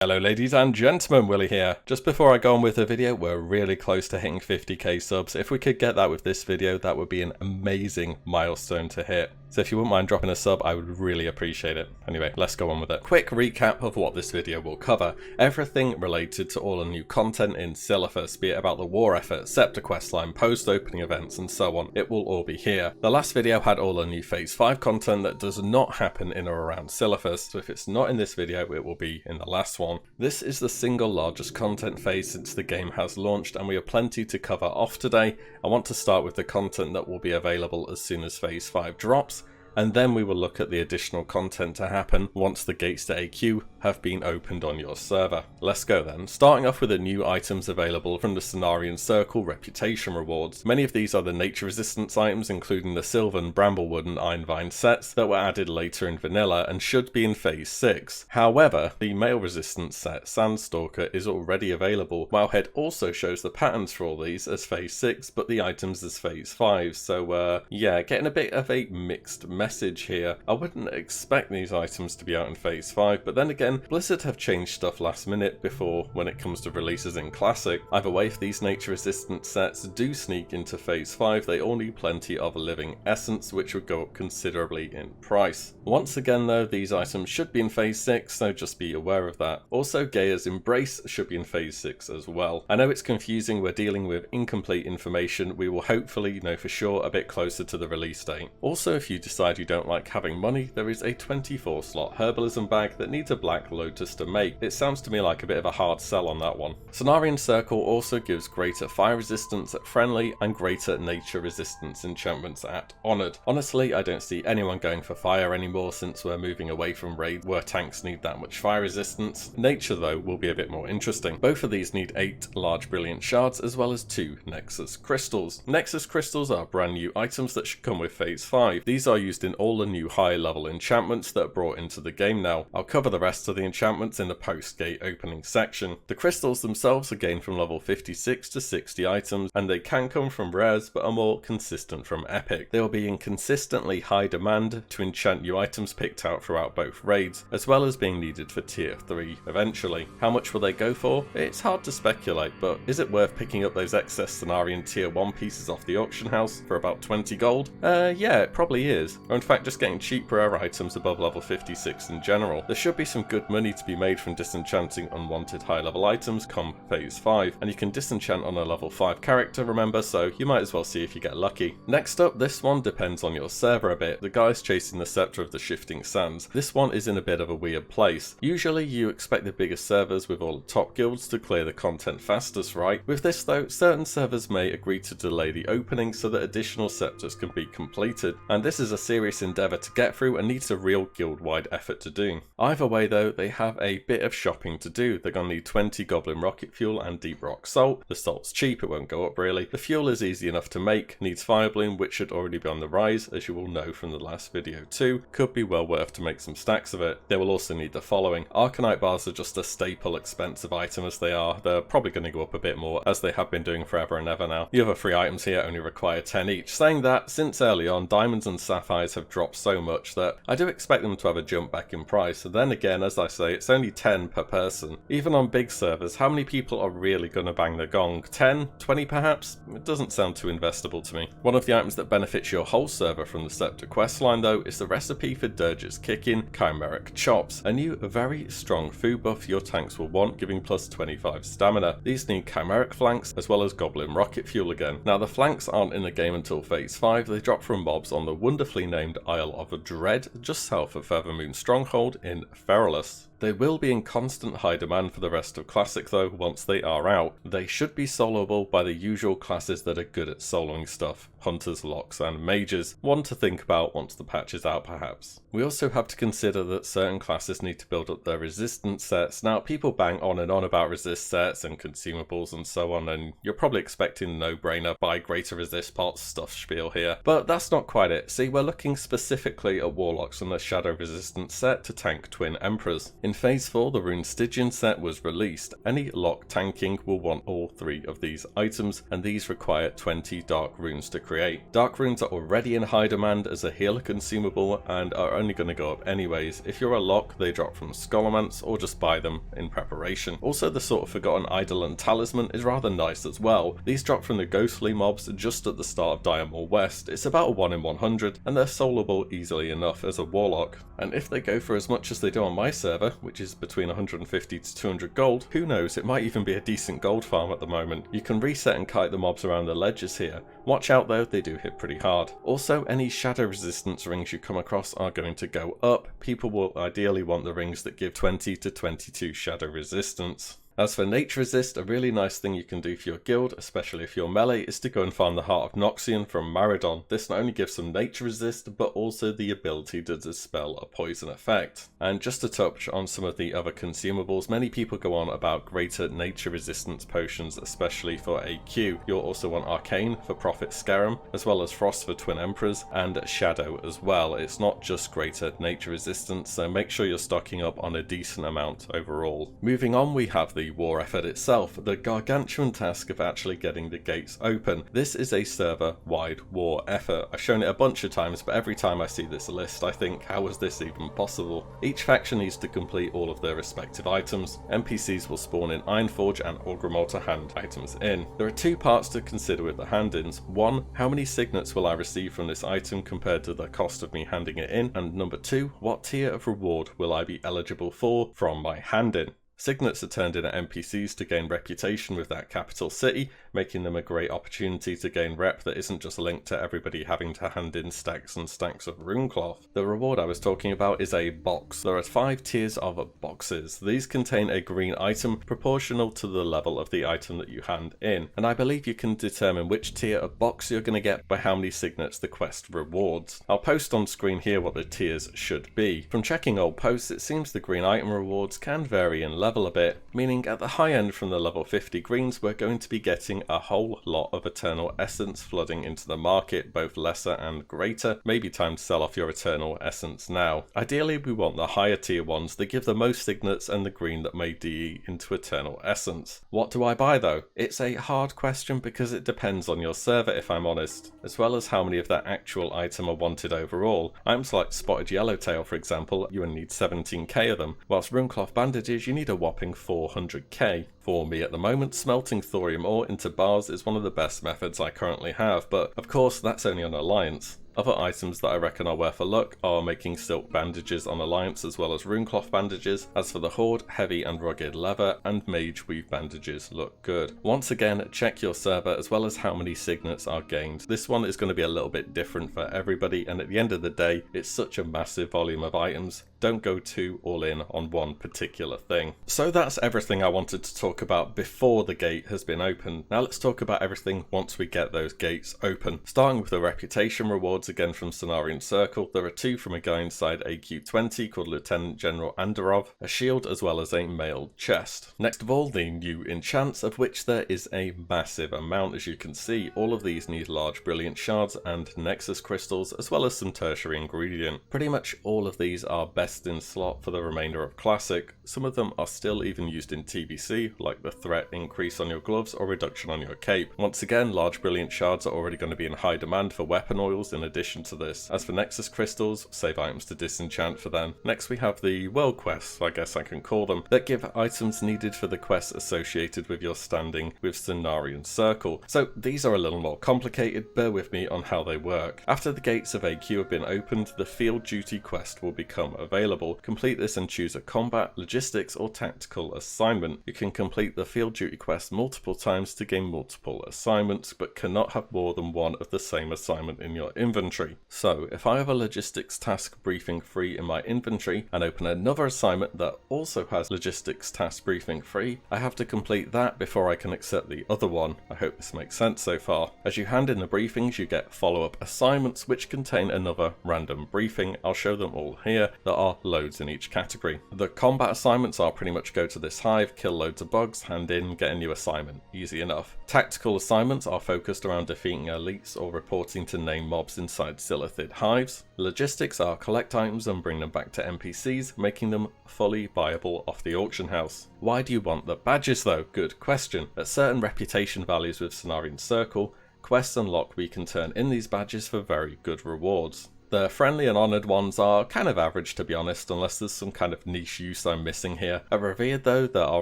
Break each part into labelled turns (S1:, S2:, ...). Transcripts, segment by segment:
S1: Hello ladies and gentlemen, Willie here. Just before I go on with the video, we're really close to hitting 50k subs. If we could get that with this video, that would be an amazing milestone to hit. So if you wouldn't mind dropping a sub, I would really appreciate it. Anyway, let's go on with it. Quick recap of what this video will cover. Everything related to all the new content in Silithus, be it about the war effort, Scepter questline, post-opening events and so on. It will all be here. The last video had all the new Phase 5 content that does not happen in or around Silithus, so if it's not in this video, it will be in the last one. This is the single largest content phase since the game has launched, and we have plenty to cover off today. I want to start with the content that will be available as soon as Phase 5 drops, and then we will look at the additional content to happen once the gates to AQ have been opened on your server. Let's go then. Starting off with the new items available from the Cenarian Circle reputation rewards. Many of these are the nature resistance items, including the Sylvan, Bramblewood and Ironvine sets that were added later in vanilla and should be in Phase 6. However, the male resistance set, Sandstalker, is already available. Wowhead also shows the patterns for all these as Phase 6, but the items as Phase 5. So yeah, getting a bit of a mixed message here. I wouldn't expect these items to be out in Phase 5, but then again, Blizzard have changed stuff last minute before when it comes to releases in Classic. Either way, if these nature resistant sets do sneak into Phase 5, they all need plenty of a living essence, which would go up considerably in price. Once again though, these items should be in Phase 6, so just be aware of that. Also, Gaia's Embrace should be in Phase 6 as well. I know it's confusing, we're dealing with incomplete information. We will hopefully know for sure a bit closer to the release date. Also, if you decide you don't like having money, there is a 24 slot herbalism bag that needs a Black Lotus to make. It sounds to me like a bit of a hard sell on that one. Cenarian Circle also gives greater fire resistance at friendly and greater nature resistance enchantments at honoured. Honestly, I don't see anyone going for fire anymore since we're moving away from raids where tanks need that much fire resistance. Nature though will be a bit more interesting. Both of these need 8 large brilliant shards as well as 2 Nexus crystals. Nexus crystals are brand new items that should come with Phase 5. These are used in all the new high level enchantments that are brought into the game now. I'll cover the rest of the enchantments in the post-gate opening section. The crystals themselves are gained from level 56 to 60 items, and they can come from rares but are more consistent from epic. They will be in consistently high demand to enchant new items picked out throughout both raids, as well as being needed for tier 3 eventually. How much will they go for? It's hard to speculate, but is it worth picking up those excess Cenarian tier 1 pieces off the auction house for about 20 gold? Yeah, it probably is. Or in fact just getting cheap rare items above level 56 in general. There should be some good money to be made from disenchanting unwanted high level items come Phase 5, and you can disenchant on a level 5 character, remember, so you might as well see if you get lucky. Next up, this one depends on your server a bit. The guys chasing the Scepter of the Shifting Sands. This one is in a bit of a weird place. Usually you expect the biggest servers with all the top guilds to clear the content fastest, right? With this though, certain servers may agree to delay the opening so that additional Scepters can be completed, and this is a serious endeavour to get through and needs a real guild-wide effort to do. Either way though, they have a bit of shopping to do. They're going to need 20 Goblin Rocket Fuel and Deep Rock Salt. The salt's cheap, it won't go up really. The fuel is easy enough to make, needs Fire Bloom, which should already be on the rise, as you will know from the last video too. Could be well worth to make some stacks of it. They will also need the following. Arcanite bars are just a staple expensive item as they are. They're probably going to go up a bit more, as they have been doing forever and ever now. The other 3 items here only require 10 each. Saying that, since early on, diamonds and sapphires have dropped so much that I do expect them to have a jump back in price. And then again, as I say, it's only 10 per person. Even on big servers, how many people are really going to bang the gong? 10? 20 perhaps? It doesn't sound too investable to me. One of the items that benefits your whole server from the Scepter questline though is the recipe for Dirge's Kicking Chimeric Chops, a new very strong food buff your tanks will want, giving plus 25 stamina. These need Chimeric flanks as well as Goblin Rocket Fuel again. Now the flanks aren't in the game until Phase 5, they drop from mobs on the wonderfully named Isle of Dread just south of Feathermoon Stronghold in Feralus. They will be in constant high demand for the rest of Classic though once they are out. They should be soloable by the usual classes that are good at soloing stuff. Hunters, Locks and Mages. One to think about once the patch is out perhaps. We also have to consider that certain classes need to build up their resistance sets. Now people bang on and on about resist sets and consumables and so on, and you're probably expecting no-brainer buy greater resist pots stuff spiel here. But that's not quite it. See, we're looking specifically at Warlocks and their shadow resistance set to tank Twin Emperors. In Phase 4, the Rune Stygian set was released. Any lock tanking will want all 3 of these items, and these require 20 Dark Runes to create. Dark Runes are already in high demand as a healer consumable and are only going to go up anyways. If you're a lock, they drop from Scholomance or just buy them in preparation. Also, the sort of Forgotten Idol and Talisman is rather nice as well. These drop from the ghostly mobs just at the start of Diamore West. It's about a 1 in 100 and they're soulable easily enough as a warlock. And if they go for as much as they do on my server, which is between 150 to 200 gold, who knows, it might even be a decent gold farm at the moment. You can reset and kite the mobs around the ledges here. Watch out though, they do hit pretty hard. Also, any shadow resistance rings you come across are going to go up. People will ideally want the rings that give 20 to 22 shadow resistance. As for Nature Resist, a really nice thing you can do for your guild, especially if you're melee, is to go and farm the Heart of Noxian from Maridon. This not only gives some Nature Resist, but also the ability to dispel a poison effect. And just to touch on some of the other consumables, many people go on about greater Nature Resistance potions, especially for AQ. You'll also want Arcane for Prophet Scarum, as well as Frost for Twin Emperors, and Shadow as well. It's not just greater Nature Resistance, so make sure you're stocking up on a decent amount overall. Moving on, we have the war effort itself, the gargantuan task of actually getting the gates open. This is a server-wide war effort. I've shown it a bunch of times, but every time I see this list I think, how is this even possible? Each faction needs to complete all of their respective items. NPCs will spawn in Ironforge and Orgrimmar to hand items in. There are 2 parts to consider with the hand-ins. 1, how many signets will I receive from this item compared to the cost of me handing it in? And number 2, what tier of reward will I be eligible for from my hand-in? Signets are turned in at NPCs to gain reputation with that capital city, making them a great opportunity to gain rep that isn't just linked to everybody having to hand in stacks and stacks of runecloth. The reward I was talking about is a box. There are 5 tiers of boxes. These contain a green item proportional to the level of the item that you hand in, and I believe you can determine which tier of box you're going to get by how many signets the quest rewards. I'll post on screen here what the tiers should be. From checking old posts, it seems the green item rewards can vary in level a bit, meaning at the high end from the level 50 greens we're going to be getting a whole lot of Eternal Essence flooding into the market, both lesser and greater. Maybe time to sell off your Eternal Essence now. Ideally we want the higher tier ones that give the most signets and the green that may DE into Eternal Essence. What do I buy though? It's a hard question because it depends on your server if I'm honest, as well as how many of that actual item are wanted overall. Items like Spotted Yellowtail for example, you will need 17k of them, whilst Runecloth Bandages you need a whopping 400k. For me at the moment, smelting thorium ore into bars is one of the best methods I currently have, but of course that's only on Alliance. Other items that I reckon are worth a look are making silk bandages on Alliance as well as runecloth bandages. As for the Horde, heavy and rugged leather and mage weave bandages look good. Once again, check your server as well as how many signets are gained. This one is going to be a little bit different for everybody, and at the end of the day, it's such a massive volume of items. Don't go too all in on one particular thing. So that's everything I wanted to talk about before the gate has been opened. Now let's talk about everything once we get those gates open. Starting with the reputation rewards again from Cenarian Circle. There are 2 from a guy inside AQ20 called Lieutenant General Andorov, a shield as well as a mailed chest. Next of all, the new enchants, of which there is a massive amount as you can see. All of these need large brilliant shards and nexus crystals as well as some tertiary ingredient. Pretty much all of these are best in slot for the remainder of Classic. Some of them are still even used in TBC, like the threat increase on your gloves or reduction on your cape. Once again, large brilliant shards are already going to be in high demand for weapon oils in addition to this. As for Nexus crystals, save items to disenchant for them. Next we have the world quests, I guess I can call them, that give items needed for the quests associated with your standing with Cenarian Circle. So these are a little more complicated, bear with me on how they work. After the gates of AQ have been opened, the field duty quest will become available. Complete this and choose a combat, logistics or tactical assignment. You can complete the field duty quest multiple times to gain multiple assignments, but cannot have more than one of the same assignment in your inventory. So if I have a logistics task briefing free in my inventory and open another assignment that also has logistics task briefing free, I have to complete that before I can accept the other one. I hope this makes sense so far. As you hand in the briefings, you get follow-up assignments which contain another random briefing. I'll show them all here that are are loads in each category. The combat assignments are pretty much go to this hive, kill loads of bugs, hand in, get a new assignment. Easy enough. Tactical assignments are focused around defeating elites or reporting to named mobs inside Silithid hives. Logistics are collect items and bring them back to NPCs, making them fully buyable off the auction house. Why do you want the badges though? Good question. At certain reputation values with Cenarian Circle, quests unlock where you can turn in these badges for very good rewards. The friendly and honoured ones are kind of average, to be honest, unless there's some kind of niche use I'm missing here. At Revered though, there are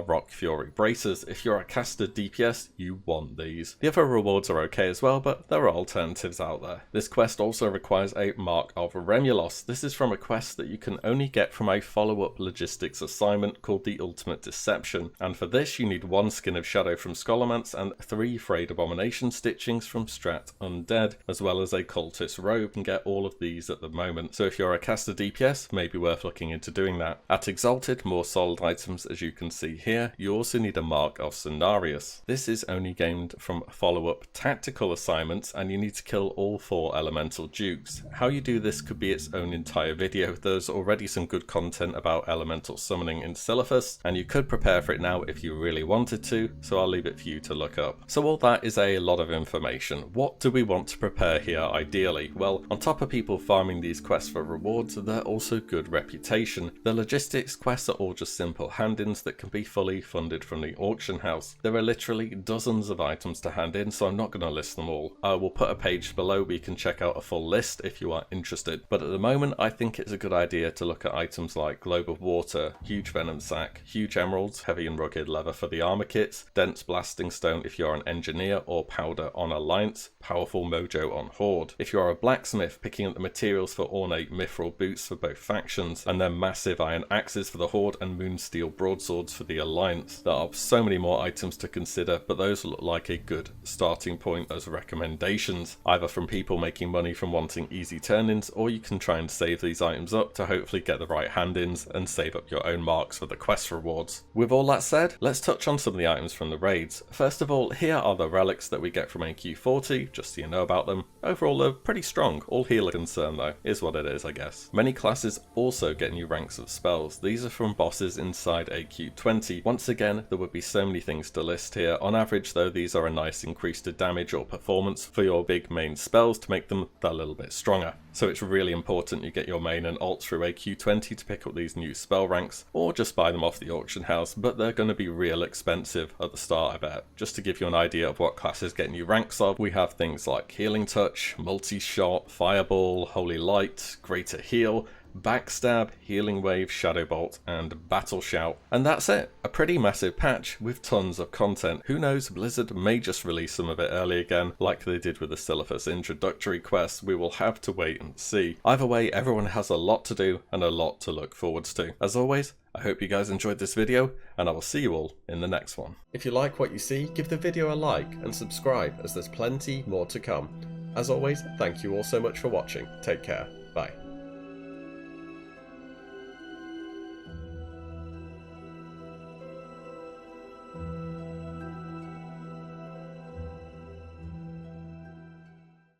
S1: Rock Fury Bracers. If you're a caster DPS, you want these. The other rewards are okay as well, but there are alternatives out there. This quest also requires a Mark of Remulos. This is from a quest that you can only get from a follow-up logistics assignment called the Ultimate Deception, and for this you need 1 skin of Shadow from Scholomance and 3 Frayed Abomination stitchings from Strat Undead, as well as a Cultist robe. You can get all of these at the moment, so if you're a caster DPS, maybe worth looking into doing that. At Exalted, more solid items as you can see here. You also need a Mark of Cenarius. This is only gained from follow-up tactical assignments, and you need to kill all 4 elemental dukes. How you do this could be its own entire video. There's already some good content about elemental summoning in Silithus, and you could prepare for it now if you really wanted to, so I'll leave it for you to look up. So all that is a lot of information. What do we want to prepare here ideally? Well, on top of people farming these quests for rewards, they're also good reputation. The logistics quests are all just simple hand-ins that can be fully funded from the auction house. There are literally dozens of items to hand in, so I'm not going to list them all. I will put a page below where you can check out a full list if you are interested, but at the moment I think it's a good idea to look at items like Globe of Water, Huge Venom Sac, Huge Emeralds, Heavy and Rugged Leather for the armor kits, Dense Blasting Stone if you're an engineer, or Powder on Alliance, Powerful Mojo on Horde. If you are a blacksmith, picking up the materials for ornate mithril boots for both factions, and then massive iron axes for the Horde and moonsteel broadswords for the Alliance. There are so many more items to consider, but those look like a good starting point as recommendations, either from people making money from wanting easy turn-ins, or you can try and save these items up to hopefully get the right hand-ins and save up your own marks for the quest rewards. With all that said, let's touch on some of the items from the raids. First of all, here are the relics that we get from AQ40, just so you know about them. Overall, they're pretty strong, all healer concern though, is what it is I guess. Many classes also get new ranks of spells. These are from bosses inside AQ20. Once again, there would be so many things to list here. On average though, these are a nice increase to damage or performance for your big main spells to make them that little bit stronger. So it's really important you get your main and alt through AQ20 to pick up these new spell ranks, or just buy them off the auction house, but they're going to be real expensive at the start I bet. Just to give you an idea of what classes get new ranks of, we have things like Healing Touch, Multi-Shot, Fireball, Holy Light, Greater Heal, Backstab, Healing Wave, Shadow Bolt, and Battle Shout. And that's it. A pretty massive patch with tons of content. Who knows, Blizzard may just release some of it early again, like they did with the Silithus introductory quest. We will have to wait and see. Either way, everyone has a lot to do and a lot to look forwards to. As always, I hope you guys enjoyed this video, and I will see you all in the next one. If you like what you see, give the video a like and subscribe, as there's plenty more to come. As always, thank you all so much for watching. Take care. Bye.